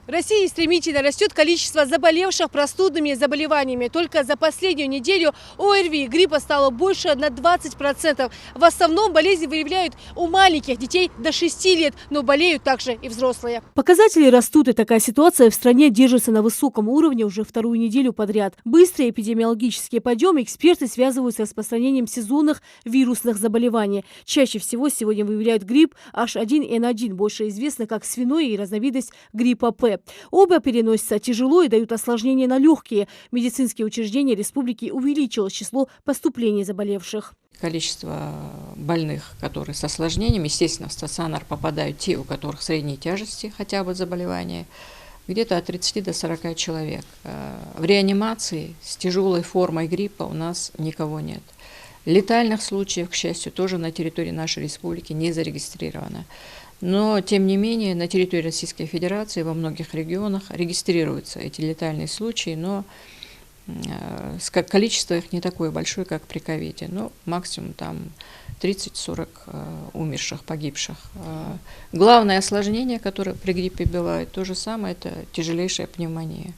В России стремительно растет количество заболевших простудными заболеваниями. Только за последнюю неделю ОРВИ и гриппа стало больше на 20%. В основном болезни выявляют у маленьких детей до 6 лет, но болеют также и взрослые. Показатели растут, и такая ситуация в стране держится на высоком уровне уже вторую неделю подряд. Быстрые эпидемиологические подъемы эксперты связывают с распространением сезонных вирусных заболеваний. Чаще всего сегодня выявляют грипп H1N1, больше известно как свиной и разновидность гриппа П. Оба переносятся тяжело и дают осложнения на легкие. Медицинские учреждения республики увеличилось число поступлений заболевших. Количество больных, которые с осложнениями, естественно, в стационар попадают те, у которых средней тяжести хотя бы заболевания, где-то от 30 до 40 человек. В реанимации с тяжелой формой гриппа у нас никого нет. Летальных случаев, к счастью, тоже на территории нашей республики не зарегистрировано. Но, тем не менее, на территории Российской Федерации во многих регионах регистрируются эти летальные случаи, но количество их не такое большое, как при ковиде. Но максимум там 30-40 умерших, погибших. Главное осложнение, которое при гриппе бывает, то же самое, это тяжелейшая пневмония,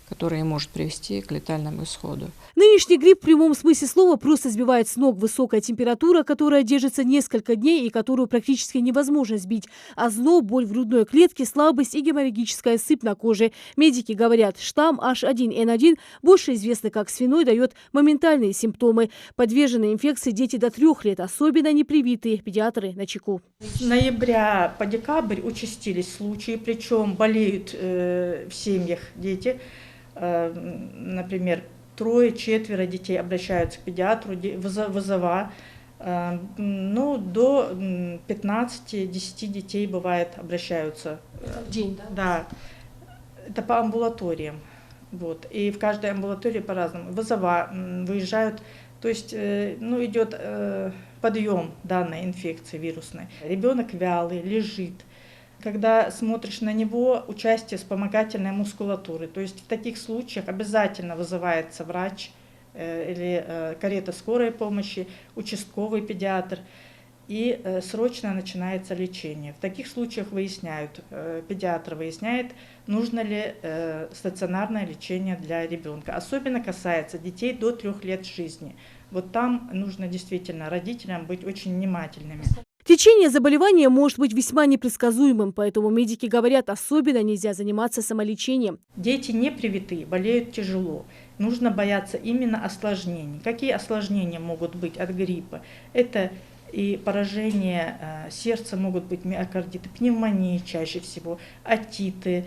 которая может привести к летальному исходу. Нынешний грипп в прямом смысле слова просто сбивает с ног. Высокая температура, которая держится несколько дней и которую практически невозможно сбить. Озноб, боль в грудной клетке, слабость и геморрагическая сыпь на коже. Медики говорят, штамм H1N1, больше известный как свиной, дает моментальные симптомы. Подвержены инфекции дети до 3 лет, особенно непривитые. Педиатры начеку. С ноября по декабрь участились случаи, причем болеют в семьях дети. Например, 3-4 детей обращаются к педиатру, вызова, ну, до 15-10 детей бывает обращаются. В день, да? Да, это по амбулаториям. Вот. И в каждой амбулатории по-разному. Вызова выезжают, то есть ну, идет подъем данной инфекции вирусной. Ребенок вялый, лежит. Когда смотришь на него, участие вспомогательной мускулатуры. То есть в таких случаях обязательно вызывается врач или карета скорой помощи, участковый педиатр, и срочно начинается лечение. В таких случаях педиатр выясняет, нужно ли стационарное лечение для ребенка. Особенно касается детей до 3 лет жизни. Вот там нужно действительно родителям быть очень внимательными. Течение заболевания может быть весьма непредсказуемым, поэтому медики говорят, особенно нельзя заниматься самолечением. Дети не привитые, болеют тяжело. Нужно бояться именно осложнений. Какие осложнения могут быть от гриппа? Это и поражение сердца, могут быть миокардиты, пневмонии чаще всего, отиты,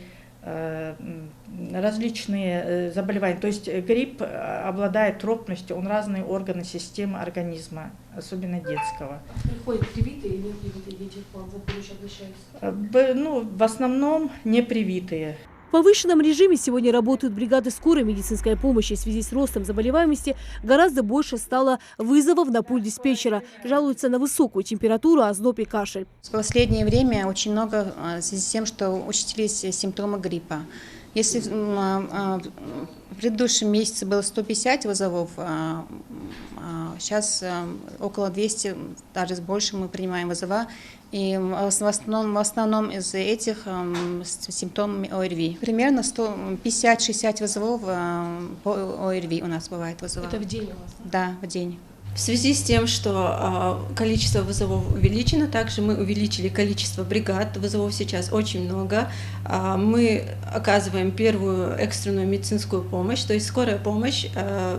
различные заболевания. То есть грипп обладает тропностью, он разные органы системы организма, особенно детского. Приходят привитые или непривитые дети к вам в помощь обращаются? Ну, в основном непривитые. В повышенном режиме сегодня работают бригады скорой медицинской помощи. В связи с ростом заболеваемости гораздо больше стало вызовов на пульт диспетчера. Жалуются на высокую температуру, озноб и кашель. В последнее время очень много в связи с тем, что участились симптомы гриппа. Если в предыдущем месяце было 150 вызовов, сейчас около 200, даже больше мы принимаем вызова. И в основном из этих с симптомами ОРВИ. Примерно 50-60 вызовов по ОРВИ у нас бывает вызова. Это в день у вас? Да, в день. В связи с тем, что количество вызовов увеличено, также мы увеличили количество бригад. Вызовов сейчас очень много. Мы оказываем первую экстренную медицинскую помощь, то есть скорая помощь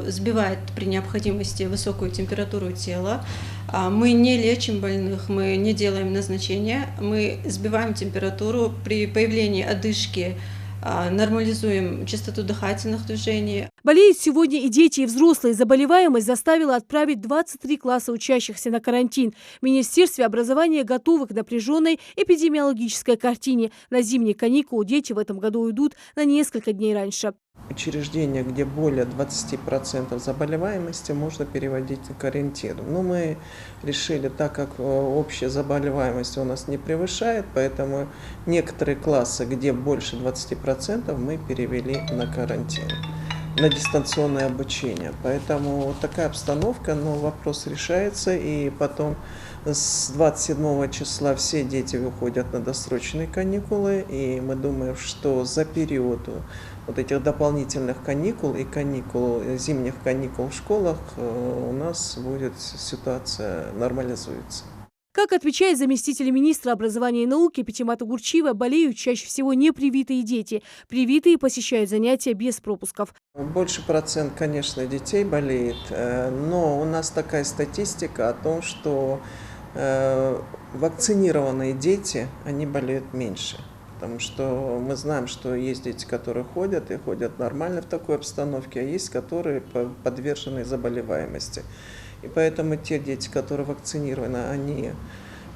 сбивает при необходимости высокую температуру тела. Мы не лечим больных, мы не делаем назначения, мы сбиваем температуру при появлении одышки, нормализуем частоту дыхательных движений. Болеют сегодня и дети, и взрослые. Заболеваемость заставила отправить 23 класса учащихся на карантин. В Министерстве образования готовы к напряженной эпидемиологической картине. На зимние каникулы дети в этом году уйдут на несколько дней раньше. Учреждения, где более 20% заболеваемости, можно переводить на карантин. Но мы решили, так как общая заболеваемость у нас не превышает, поэтому некоторые классы, где больше 20%, мы перевели на карантин. на дистанционное обучение. Поэтому вот такая обстановка, но вопрос решается, и потом с 27 числа все дети выходят на досрочные каникулы, и мы думаем, что за период вот этих дополнительных каникул и зимних каникул в школах у нас будет ситуация нормализуется. Как отвечает заместитель министра образования и науки Пятимата Гурчиева, болеют чаще всего непривитые дети. Привитые посещают занятия без пропусков. Больше процент, конечно, детей болеет, но у нас такая статистика о том, что вакцинированные дети, они болеют меньше. Потому что мы знаем, что есть дети, которые ходят и ходят нормально в такой обстановке, а есть, которые подвержены заболеваемости. И поэтому те дети, которые вакцинированы, они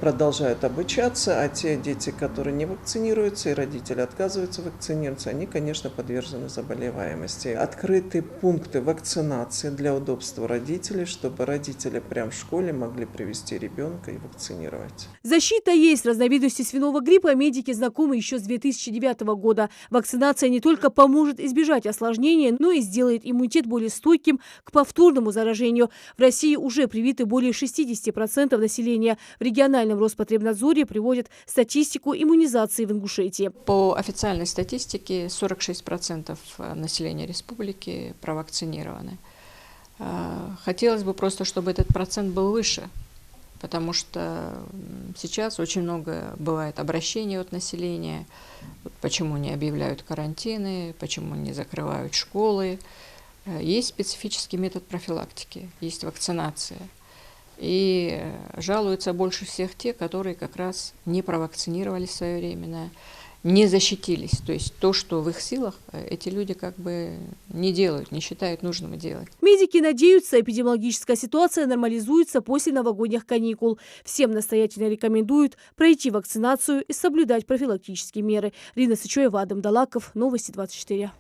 продолжают обучаться, а те дети, которые не вакцинируются, и родители отказываются вакцинироваться, они, конечно, подвержены заболеваемости. Открыты пункты вакцинации для удобства родителей, чтобы родители прямо в школе могли привести ребенка и вакцинировать. Защита есть. Разновидности свиного гриппа медики знакомы еще с 2009 года. Вакцинация не только поможет избежать осложнений, но и сделает иммунитет более стойким к повторному заражению. В России уже привиты более 60% населения. В региональном Роспотребнадзоре приводят статистику иммунизации в Ингушетии. По официальной статистике 46% населения республики провакцинированы. Хотелось бы просто, чтобы этот процент был выше, потому что сейчас очень много бывает обращений от населения, почему не объявляют карантины, почему не закрывают школы. Есть специфический метод профилактики, есть вакцинация. И жалуются больше всех те, которые как раз не провакцинировались своевременно, не защитились. То есть то, что в их силах, эти люди как бы не делают, не считают нужным делать. Медики надеются, эпидемиологическая ситуация нормализуется после новогодних каникул. Всем настоятельно рекомендуют пройти вакцинацию и соблюдать профилактические меры. Рина Сычоева, Адам Далаков, Новости 24.